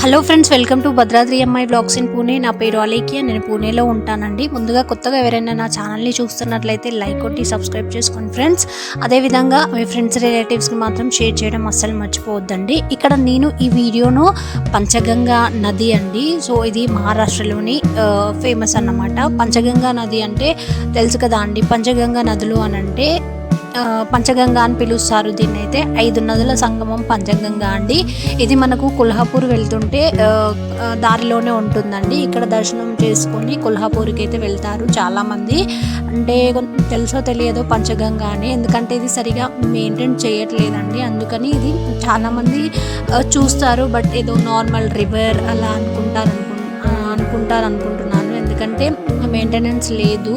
Hello friends, welcome to Bhadradri అమ్మాయి vlogs in Pune. నా పేరు అలేఖ్య, నేను పూణేలో ఉంటానండి. ముందుగా కొత్తగా ఎవరైనా నా ఛానల్ని చూస్తున్నట్లయితే లైక్ కొట్టి సబ్స్క్రైబ్ చేసుకోండి ఫ్రెండ్స్. అదేవిధంగా మీ ఫ్రెండ్స్ రిలేటివ్స్కి మాత్రం షేర్ చేయడం అస్సలు మర్చిపోవద్దండి. ఇక్కడ నేను ఈ వీడియోను పంచగంగా నది అండి. సో ఇది మహారాష్ట్రలోని ఫేమస్ అన్నమాట. పంచగంగా నది అంటే తెలుసు కదా అండి. పంచగంగా నదులు అని అంటే పంచగంగా అని పిలుస్తారు. దీన్ని అయితే 5 నదుల సంగమం పంచగంగా అండి. ఇది మనకు కొల్హాపూర్ వెళ్తుంటే దారిలోనే ఉంటుందండి. ఇక్కడ దర్శనం చేసుకొని కొల్హాపూర్కి అయితే వెళ్తారు చాలామంది. అంటే తెలుసో తెలియదో పంచగంగా అని, ఎందుకంటే ఇది సరిగా మెయింటైన్ చేయట్లేదండి. అందుకని ఇది చాలామంది చూస్తారు, బట్ ఏదో నార్మల్ రివర్ అలా అనుకుంటున్నాను. ఎందుకంటే మెయింటెనెన్స్ లేదు,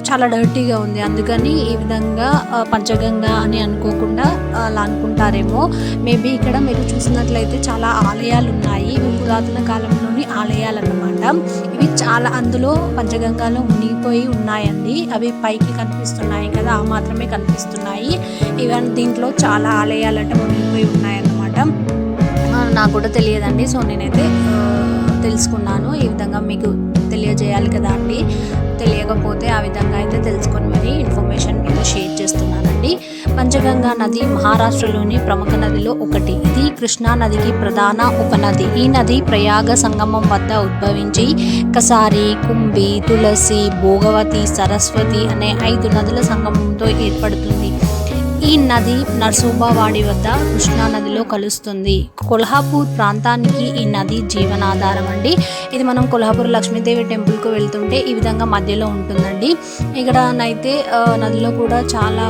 చాలా డర్టీగా ఉంది. అందుకని ఈ విధంగా పంచగంగా అని అనుకోకుండా అలా అనుకుంటారేమో. మేబీ ఇక్కడ మీరు చూసినట్లయితే చాలా ఆలయాలు ఉన్నాయి. ఇవి పురాతన కాలంలోని ఆలయాలు అన్నమాట. ఇవి చాలా అందులో పంచగంగాలో మునిగిపోయి ఉన్నాయండి. అవి పైకి కనిపిస్తున్నాయి కదా, ఆ మాత్రమే కనిపిస్తున్నాయి. ఇవన్నీ దీంట్లో చాలా ఆలయాలు అంటే మునిగిపోయి ఉన్నాయన్నమాట. నాకు కూడా తెలియదండి. సో నేనైతే తెలుసుకున్నాను. ఈ విధంగా మీకు తెలియజేయాలి కదా అండి. తెలియకపోతే ఆ విధంగా అయితే తెలుసుకొని మరి ఇన్ఫర్మేషన్ మీద షేర్ చేస్తున్నానండి. పంచగంగా నది మహారాష్ట్రలోని ప్రముఖ నదిలో ఒకటి. ఇది కృష్ణా నదికి ప్రధాన ఉపనది. ఈ నది ప్రయాగ సంగమం వద్ద ఉద్భవించి కసారి, కుంభి, తులసి, భోగవతి, సరస్వతి అనే 5 నదుల సంగమంతో ఏర్పడుతుంది. ఈ నది నర్సోబావాడి వద్ద కృష్ణా నదిలో కలుస్తుంది. కొల్హాపూర్ ప్రాంతానికి ఈ నది జీవనాధారం అండి. ఇది మనం కొల్హాపూర్ లక్ష్మీదేవి టెంపుల్కు వెళ్తుంటే ఈ విధంగా మధ్యలో ఉంటుందండి. ఇక్కడ అయితే నదిలో కూడా చాలా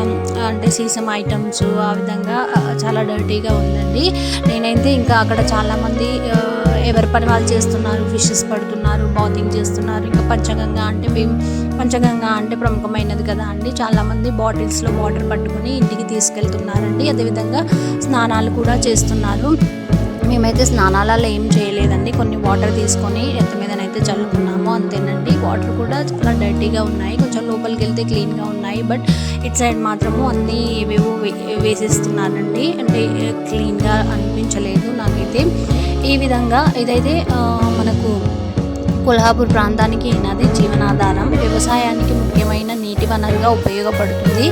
అంటే సీసం ఐటమ్స్ ఆ విధంగా చాలా డర్టీగా ఉందండి. నేనైతే ఇంకా అక్కడ చాలామంది ఎవరి పని వాళ్ళు చేస్తున్నారు, ఫిషెస్ పడుతున్నారు, బాతింగ్ చేస్తున్నారు. ఇంకా పంచగంగా అంటే ప్రముఖమైనది కదా అండి. చాలామంది బాటిల్స్లో వాటర్ పట్టుకుని ఇంటికి తీసుకెళ్తున్నారండి. అదేవిధంగా స్నానాలు కూడా చేస్తున్నారు. మేమైతే స్నానాలలో ఏం చేయలేదండి. కొన్ని వాటర్ తీసుకొని ఎత్త మీదనైతే చల్లుకున్నాము, అంతేనండి. వాటర్ కూడా చాలా డర్టీగా ఉన్నాయి. కొంచెం లోపలికి వెళ్తే క్లీన్గా ఉన్నాయి, బట్ ఇటు సైడ్ మాత్రము అన్నీ ఏవేవో వేసేస్తున్నారండి. అంటే క్లీన్గా అనిపించలేదు నాకైతే. ఈ విధంగా ఇదైతే మనకు కొల్హాపూర్ ప్రాంతానికి ఈ నది జీవనాధారం. వ్యవసాయానికి ముఖ్యమైన నీటి వనరుగా ఉపయోగపడుతుంది.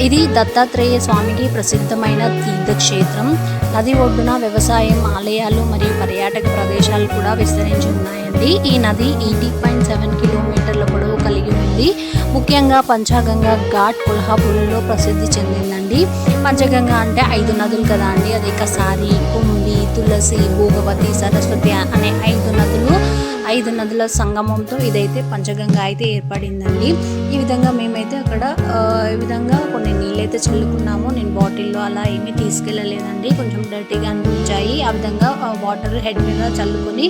ఇది దత్తాత్రేయ స్వామికి ప్రసిద్ధమైన తీర్థక్షేత్రం. నది ఒడ్డున వ్యవసాయం, ఆలయాలు మరియు పర్యాటక ప్రదేశాలు కూడా విస్తరించి ఉన్నాయండి. ఈ నది 80.7 కిలోమీటర్ల పొడవు కలిగి ఉంది. ముఖ్యంగా పంచగంగా ఘాట్ కొల్హాపూర్లో ప్రసిద్ధి చెందిందండి. పంచగంగా అంటే 5 నదులు కదా అండి. అది కసారి, కుంభి, తులసి, భోగవతి, సరస్వతి అనే 5 నదుల సంగమంతో ఇదైతే పంచగంగా అయితే ఏర్పడిందండి. ఈ విధంగా మేమైతే అక్కడ ఈ విధంగా కొన్ని నీళ్ళైతే చల్లుకున్నాము. నేను బాటిల్లో అలా ఏమీ తీసుకెళ్ళలేదండి, కొంచెం డర్టీగా అనిపించాయి. ఆ విధంగా వాటర్ హెడ్ మీద చల్లుకొని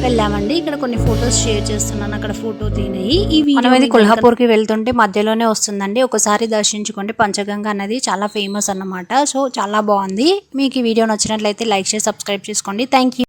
వెళ్ళామండి. ఇక్కడ కొన్ని ఫొటోస్ షేర్ చేస్తున్నాను, అక్కడ ఫోటో తినేయి. మనం ఇది కొల్హాపూర్కి వెళ్తుంటే మధ్యలోనే వస్తుందండి. ఒకసారి దర్శించుకోండి. పంచగంగా అనేది చాలా ఫేమస్ అన్నమాట. సో చాలా బాగుంది. మీకు ఈ వీడియో నచ్చినట్లయితే లైక్ చేసి సబ్స్క్రైబ్ చేసుకోండి. Thank you.